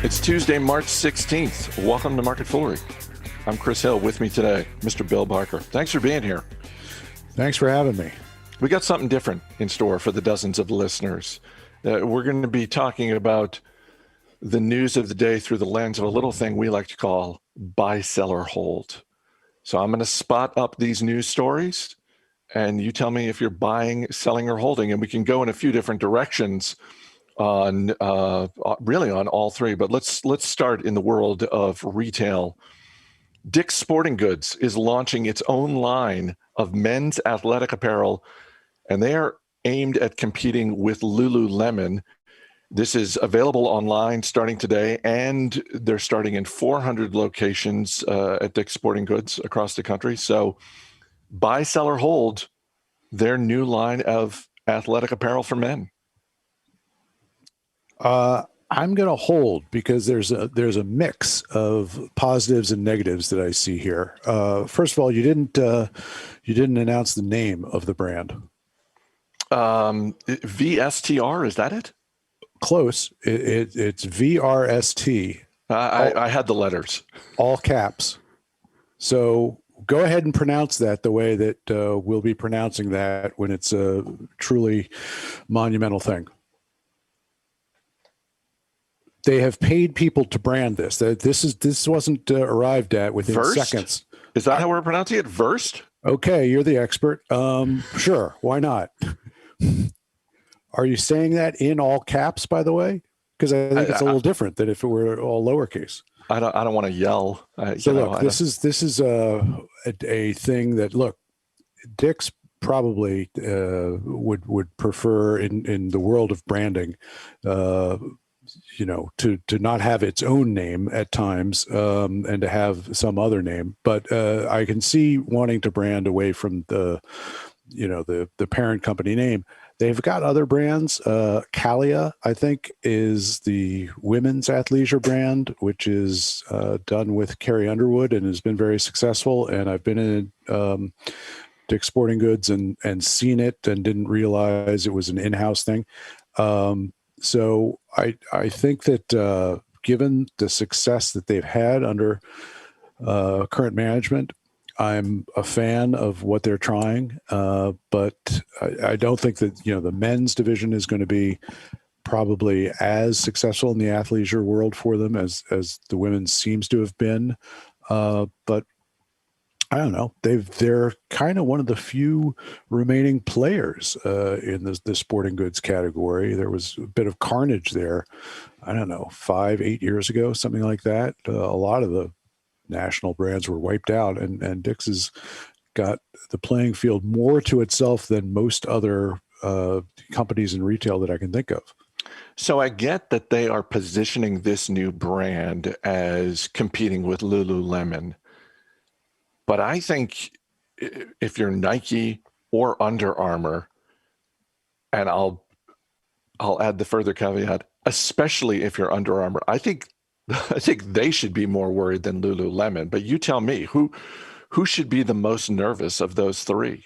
It's Tuesday, March 16th. Welcome to Market Foolery. I'm Chris Hill. With me today, Mr. Bill Barker. Thanks for being here. Thanks for having me. We got something different in store for the dozens of listeners. We're going to be talking about the news of the day through the lens of a little thing we like to call buy, sell, or hold. So I'm going to spot up these news stories, and you tell me if you're buying, selling, or holding, and we can go in a few different directions on really on all three. But let's start in the world of retail. Dick's Sporting Goods is launching its own line of men's athletic apparel, and they are aimed at competing with Lululemon. This is available online starting today, and they're starting in 400 locations at Dick's Sporting Goods across the country. So buy, sell, or hold their new line of athletic apparel for men. I'm going to hold because there's a mix of positives and negatives that I see here. First of all, you didn't announce the name of the brand. VSTR, is that it? Close. It's VRST. I had the letters. All caps. So go ahead and pronounce that the way that we'll be pronouncing that when it's a truly monumental thing. They have paid people to brand this. This wasn't arrived at within seconds. Is that how we're pronouncing it? Versed? Okay, you're the expert. Sure, why not? Are you saying that in all caps, by the way? Because I think it's a little different than if it were all lowercase. I don't want to yell. This is a thing that, look, Dick's probably would prefer in the world of branding, to not have its own name at times, and to have some other name. But I can see wanting to brand away from the parent company name. They've got other brands. Calia, I think, is the women's athleisure brand, which is done with Carrie Underwood and has been very successful. And I've been in Dick's Sporting Goods and seen it and didn't realize it was an in-house thing. So I think that given the success that they've had under current management, I'm a fan of what they're trying, but I don't think that the men's division is going to be probably as successful in the athleisure world for them as the women's seems to have been. But I don't know. They're kind of one of the few remaining players in the sporting goods category. There was a bit of carnage there, I don't know, 5-8 years ago, something like that. A lot of the national brands were wiped out, and Dick's has got the playing field more to itself than most other companies in retail that I can think of. So I get that they are positioning this new brand as competing with Lululemon. But I think if you're Nike or Under Armour, and I'll add the further caveat, especially if you're Under Armour, I think they should be more worried than Lululemon. But you tell me, who should be the most nervous of those three?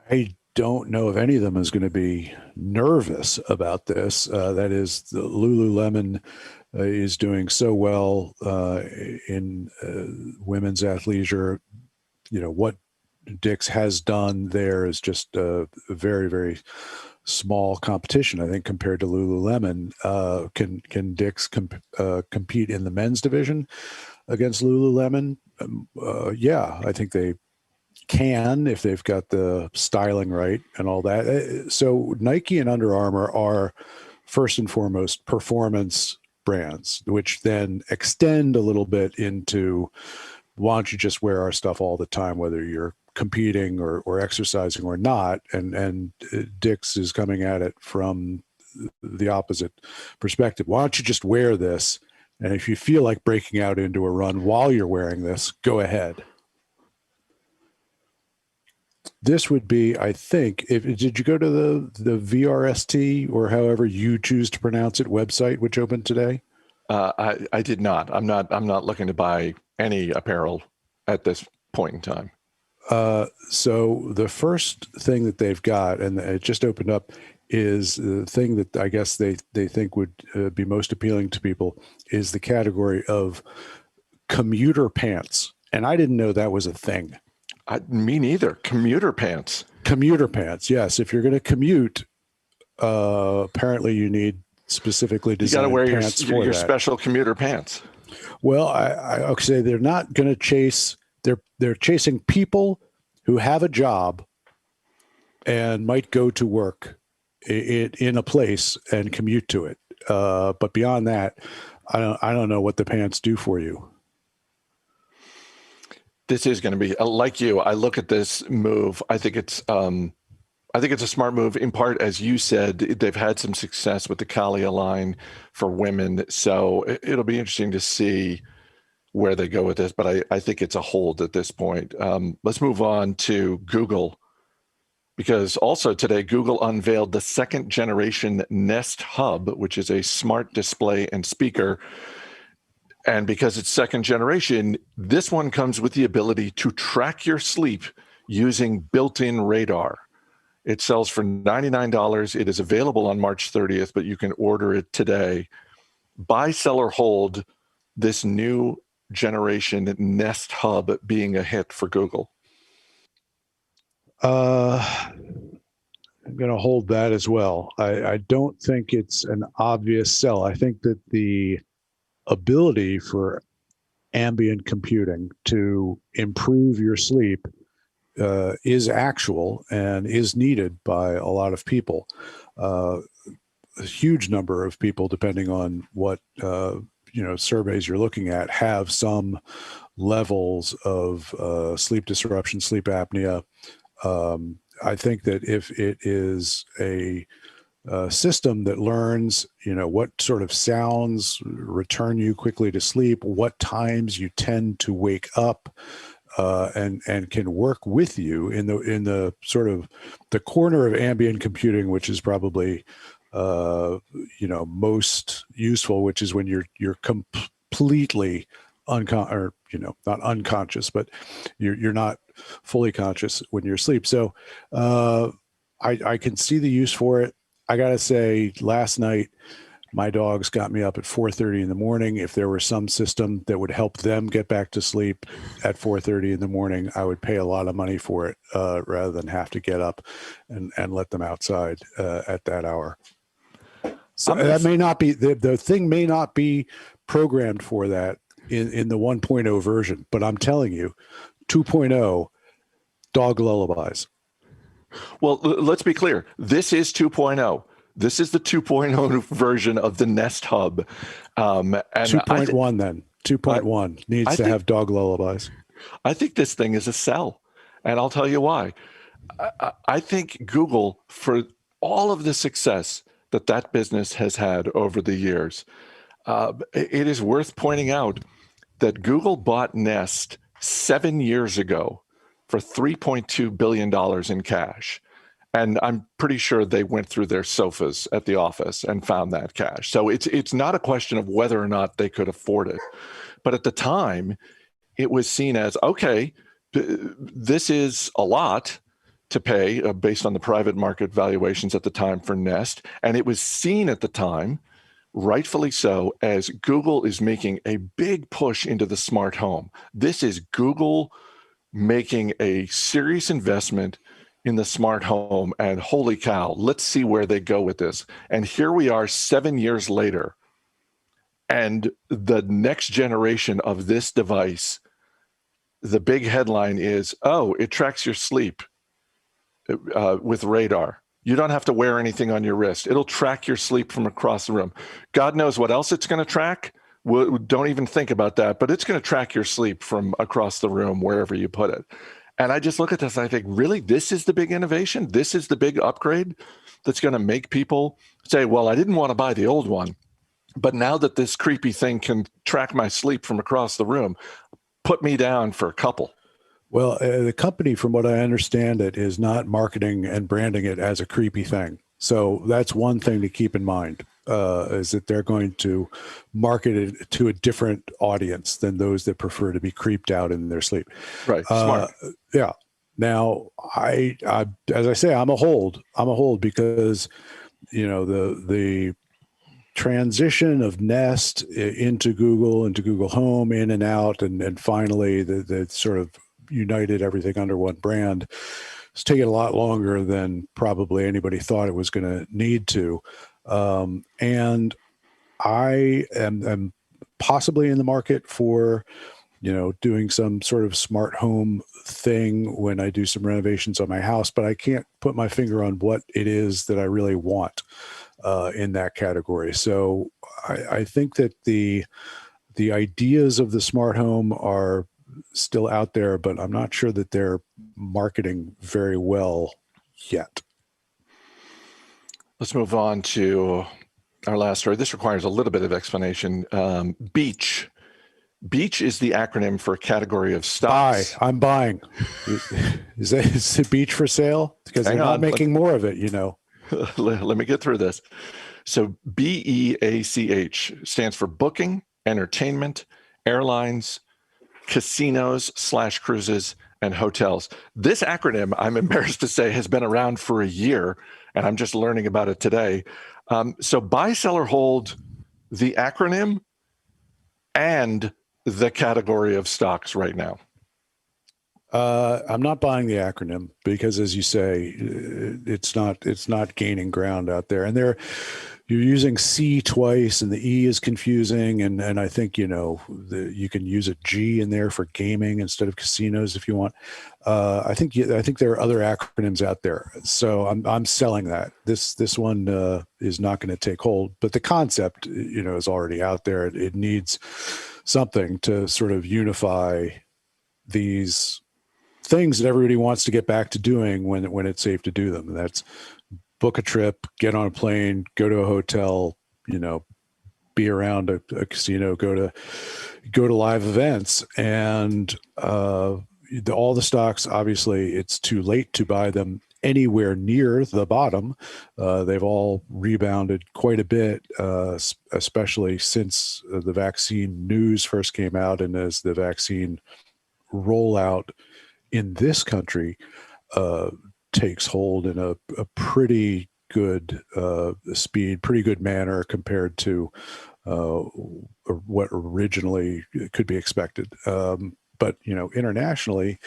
I don't know if any of them is going to be nervous about this. That is, the Lululemon is doing so well in women's athleisure. What Dick's has done there is just a very, very small competition, I think, compared to Lululemon. Can Dick's compete in the men's division against Lululemon? Yeah, I think they can if they've got the styling right and all that. So Nike and Under Armour are first and foremost performance brands, which then extend a little bit into, why don't you just wear our stuff all the time, whether you're competing or exercising or not. And Dick's is coming at it from the opposite perspective. Why don't you just wear this? And if you feel like breaking out into a run while you're wearing this, go ahead. This would be, I think, did you go to the VRST, or however you choose to pronounce it, website, which opened today? I did not. I'm not looking to buy any apparel at this point in time. So the first thing that they've got, and it just opened up, is the thing that I guess they think would be most appealing to people is the category of commuter pants. And I didn't know that was a thing. Me neither. Commuter pants. Commuter pants, yes. If you're going to commute, apparently you need specifically designed pants for your that. special commuter pants. Well, I would say they're not going to chase. They're chasing people who have a job and might go to work in a place and commute to it. But beyond that, I don't know what the pants do for you. This is going to be like you. I look at this move. I think it's a smart move. In part, as you said, they've had some success with the Kalia line for women, so it'll be interesting to see where they go with this. But I think it's a hold at this point. Let's move on to Google, because also today Google unveiled the second generation Nest Hub, which is a smart display and speaker. And because it's second generation, this one comes with the ability to track your sleep using built-in radar. It sells for $99. It is available on March 30th, but you can order it today. Buy, sell, or hold this new generation Nest Hub being a hit for Google. I'm going to hold that as well. I don't think it's an obvious sell. I think that the ability for ambient computing to improve your sleep is actual and is needed by a lot of people. A huge number of people, depending on what surveys you're looking at, have some levels of sleep disruption, sleep apnea. I think that if it is a system that learns, what sort of sounds return you quickly to sleep, what times you tend to wake up, and can work with you in the sort of the corner of ambient computing, which is probably most useful, which is when you're completely not unconscious, but you're not fully conscious when you're asleep. So I can see the use for it. I got to say, last night, my dogs got me up at 4:30 in the morning. If there were some system that would help them get back to sleep at 4:30 in the morning, I would pay a lot of money for it rather than have to get up and let them outside at that hour. So that may not be, the thing may not be programmed for that in the 1.0 version, but I'm telling you, 2.0, dog lullabies. Well, let's be clear. This is 2.0. This is the 2.0 version of the Nest Hub. And 2.1 then. 2.1 needs to have dog lullabies. I think this thing is a sell, and I'll tell you why. I think Google, for all of the success that business has had over the years, it is worth pointing out that Google bought Nest 7 years ago for $3.2 billion in cash. And I'm pretty sure they went through their sofas at the office and found that cash. So it's not a question of whether or not they could afford it. But at the time, it was seen as, okay, this is a lot to pay based on the private market valuations at the time for Nest. And it was seen at the time, rightfully so, as Google is making a big push into the smart home. This is Google making a serious investment in the smart home, and holy cow, let's see where they go with this. And here we are 7 years later, and the next generation of this device, the big headline is, oh, it tracks your sleep with radar. You don't have to wear anything on your wrist. It'll track your sleep from across the room. God knows what else it's going to track. Don't even think about that, but it's going to track your sleep from across the room, wherever you put it. And I just look at this and I think, really, this is the big innovation? This is the big upgrade that's going to make people say, well, I didn't want to buy the old one, but now that this creepy thing can track my sleep from across the room, put me down for a couple. Well, the company, from what I understand it, is not marketing and branding it as a creepy thing. So that's one thing to keep in mind. Is that they're going to market it to a different audience than those that prefer to be creeped out in their sleep. Right. Smart. Yeah. Now, as I say, I'm a hold. I'm a hold because the transition of Nest into Google Home, in and out, and finally the sort of united everything under one brand. It's taken a lot longer than probably anybody thought it was going to need to, and I am possibly in the market for doing some sort of smart home thing when I do some renovations on my house, but I can't put my finger on what it is that I really want in that category. So I think that the ideas of the smart home are still out there, but I'm not sure that they're marketing very well yet. Let's move on to our last story. This requires a little bit of explanation. Beach. Beach is the acronym for a category of stocks. I'm buying. Is it Beach for sale? Because they're not making more of it, Let me get through this. So BEACH stands for booking, entertainment, airlines, casinos / cruises, and hotels. This acronym, I'm embarrassed to say, has been around for a year, and I'm just learning about it today. So buy, sell, or hold the acronym and the category of stocks right now. I'm not buying the acronym because, as you say, it's not gaining ground out there, and you're using C twice, and the E is confusing, and I think you can use a G in there for gaming instead of casinos if you want. I think there are other acronyms out there, so I'm selling that. This one is not going to take hold, but the concept is already out there. It needs something to sort of unify these things that everybody wants to get back to doing when it's safe to do them. And that's book a trip, get on a plane, go to a hotel, be around a casino, go to live events, and all the stocks. Obviously, it's too late to buy them anywhere near the bottom. They've all rebounded quite a bit, especially since the vaccine news first came out, and as the vaccine rollout in this country takes hold in a pretty good speed, pretty good manner compared to what originally could be expected. But internationally,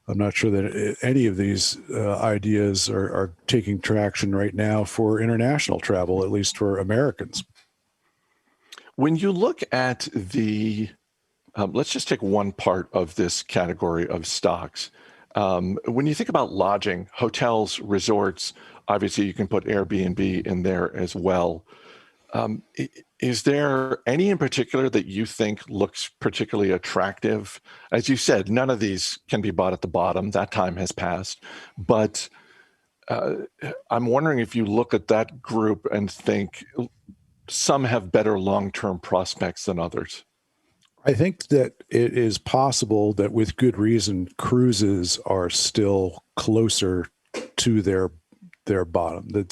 I'm not sure that any of these ideas are taking traction right now for international travel, at least for Americans. When you look at let's just take one part of this category of stocks. When you think about lodging, hotels, resorts, obviously you can put Airbnb in there as well. Is there any in particular that you think looks particularly attractive? As you said, none of these can be bought at the bottom. That time has passed. But I'm wondering if you look at that group and think some have better long-term prospects than others. I think that it is possible that, with good reason, cruises are still closer to their bottom. That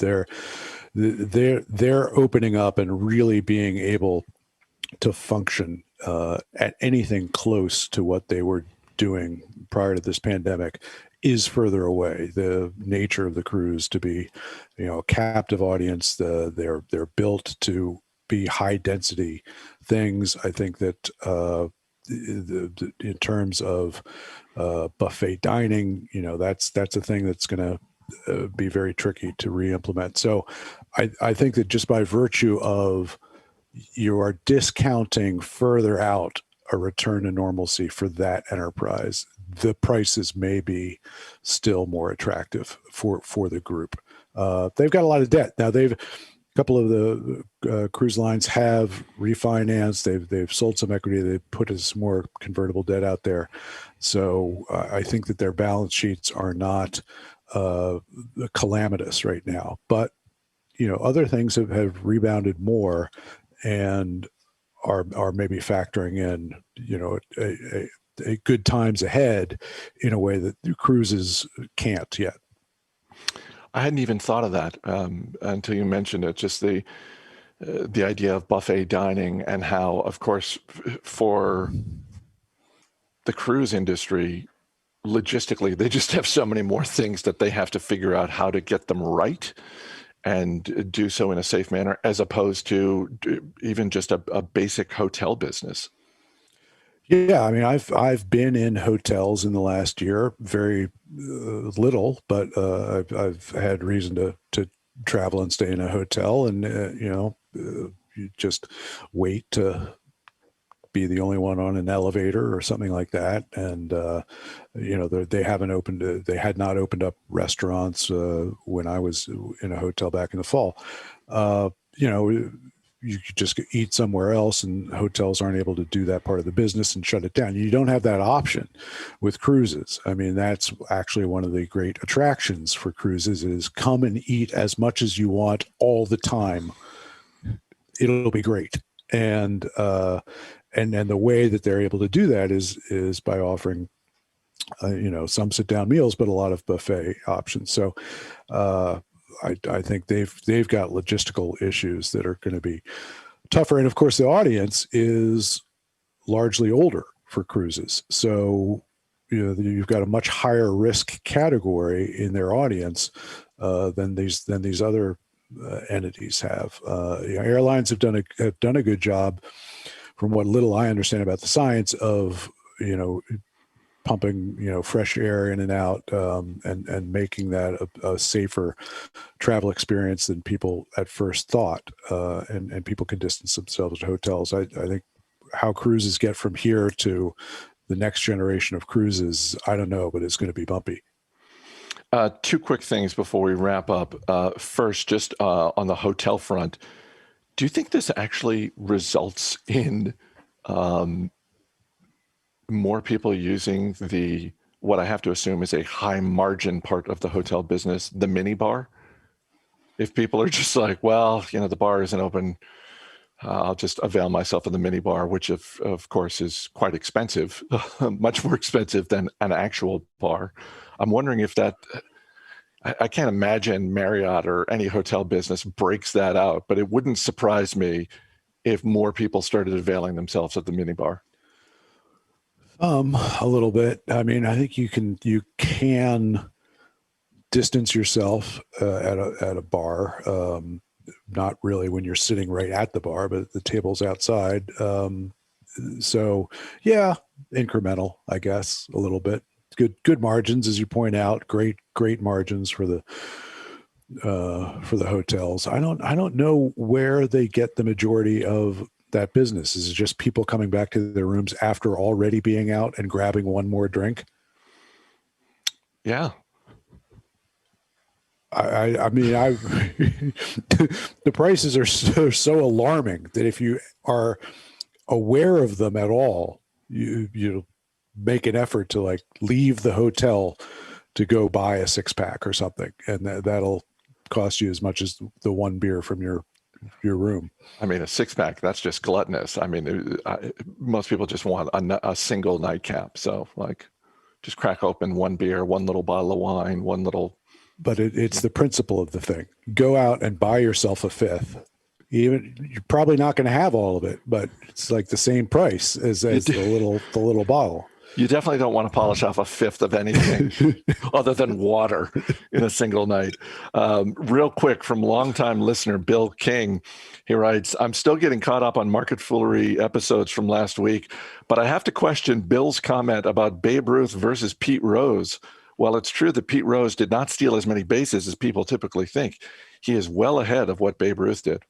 they're opening up and really being able to function at anything close to what they were doing prior to this pandemic is further away. The nature of the cruise to be, a captive audience. They're built to be high density things. I think that in terms of buffet dining, that's a thing that's going to be very tricky to re-implement. So I think that just by virtue of you are discounting further out a return to normalcy for that enterprise, the prices may be still more attractive for the group. They've got a lot of debt. Now a couple of the cruise lines have refinanced. They've sold some equity. They've put some more convertible debt out there. So I think that their balance sheets are not calamitous right now. But other things have rebounded more and are maybe factoring in a good times ahead in a way that the cruises can't yet. I hadn't even thought of that until you mentioned it. Just the idea of buffet dining and how, of course, for the cruise industry, logistically, they just have so many more things that they have to figure out how to get them right and do so in a safe manner, as opposed to even just a basic hotel business. Yeah, I mean, I've been in hotels in the last year, very little, but I've had reason to travel and stay in a hotel, and you just wait to be the only one on an elevator or something like that, and they haven't opened, they had not opened up restaurants when I was in a hotel back in the fall. You know, you could just eat somewhere else, and hotels aren't able to do that part of the business and shut it down. You don't have that option with cruises. I mean, that's actually one of the great attractions for cruises is come and eat as much as you want all the time. It'll be great. And the way that they're able to do that is by offering, some sit down meals, but a lot of buffet options. So, I think they've got logistical issues that are going to be tougher. And of course, the audience is largely older for cruises. So, you've got a much higher risk category in their audience than these other entities have. Airlines have done a good job, from what little I understand about the science of, pumping, fresh air in and out, and making that a safer travel experience than people at first thought. And people can distance themselves to hotels. I think how cruises get from here to the next generation of cruises, I don't know, but it's going to be bumpy. Two quick things before we wrap up. First, just on the hotel front, do you think this actually results in more people using what I have to assume is a high margin part of the hotel business, the mini bar? If people are just like, well, the bar isn't open, I'll just avail myself of the mini bar, which of course is quite expensive, much more expensive than an actual bar. I'm wondering if I can't imagine Marriott or any hotel business breaks that out, but it wouldn't surprise me if more people started availing themselves of the mini bar. A little bit. I mean, I think you can distance yourself at a bar. Not really when you're sitting right at the bar, but the table's outside. So yeah, incremental, I guess, a little bit. Good margins, as you point out. Great margins for the hotels. I don't know where they get the majority of that business. Is it just people coming back to their rooms after already being out and grabbing one more drink? Yeah. I mean, the prices are so alarming that if you are aware of them at all, you make an effort to like leave the hotel to go buy a 6-pack or something, and that'll cost you as much as the one beer from your room. I mean, a 6-pack, that's just gluttonous. I mean, most people just want a single nightcap. So like just crack open one beer, one little bottle of wine, one little. But it's the principle of the thing. Go out and buy yourself a 5th. Even you're probably not going to have all of it, but it's like the same price as the little bottle. You definitely don't want to polish off a 5th of anything other than water in a single night. Real quick, from longtime listener Bill King, he writes, I'm still getting caught up on MarketFoolery episodes from last week, but I have to question Bill's comment about Babe Ruth versus Pete Rose. While it's true that Pete Rose did not steal as many bases as people typically think, he is well ahead of what Babe Ruth did.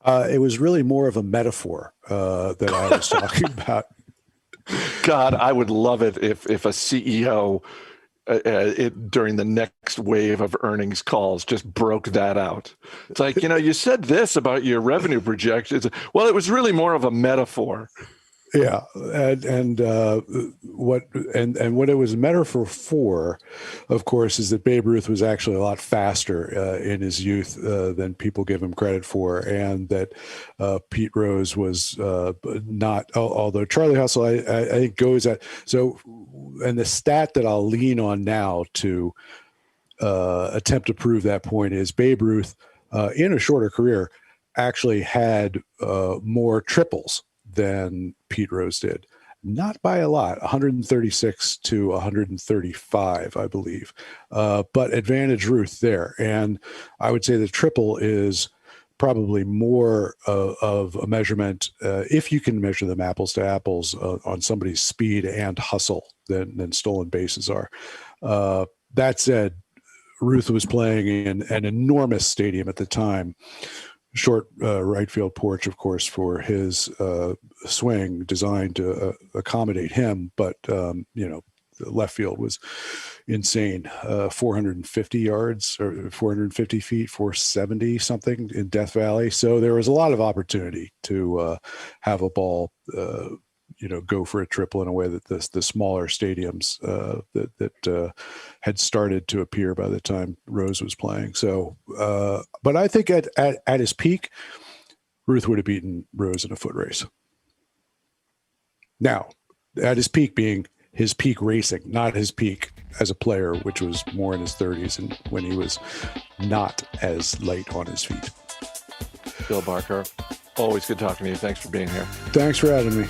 It was really more of a metaphor that I was talking about. God, I would love it if a CEO during the next wave of earnings calls just broke that out. It's like, you said this about your revenue projections. Well, it was really more of a metaphor. Yeah, and what it was a metaphor for, of course, is that Babe Ruth was actually a lot faster in his youth than people give him credit for, and that Pete Rose was not. Although Charlie Hustle, I think goes at so, and the stat that I'll lean on now to attempt to prove that point is Babe Ruth in a shorter career actually had more triples than Pete Rose did. not by a lot, 136 to 135, I believe. But advantage Ruth there. And I would say the triple is probably more of a measurement, if you can measure them apples to apples, on somebody's speed and hustle than stolen bases are. That said, Ruth was playing in an enormous stadium at the time. Short right field porch, of course, for his swing, designed to accommodate him. But, the left field was insane. 450 yards or 450 feet, 470 something in Death Valley. So there was a lot of opportunity to have a ball go for a triple in a way that the smaller stadiums that had started to appear by the time Rose was playing. So, but I think at his peak, Ruth would have beaten Rose in a foot race. Now, at his peak being his peak racing, not his peak as a player, which was more in his 30s and when he was not as light on his feet. Bill Barker, always good talking to you. Thanks for being here. Thanks for having me.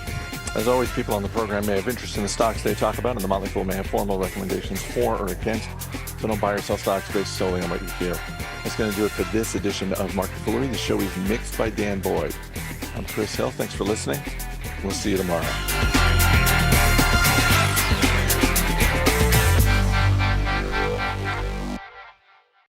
As always, people on the program may have interest in the stocks they talk about, and the Motley Fool may have formal recommendations for or against. So don't buy or sell stocks based solely on what you feel. That's going to do it for this edition of MarketFoolery. The show is mixed by Dan Boyd. I'm Chris Hill. Thanks for listening. We'll see you tomorrow.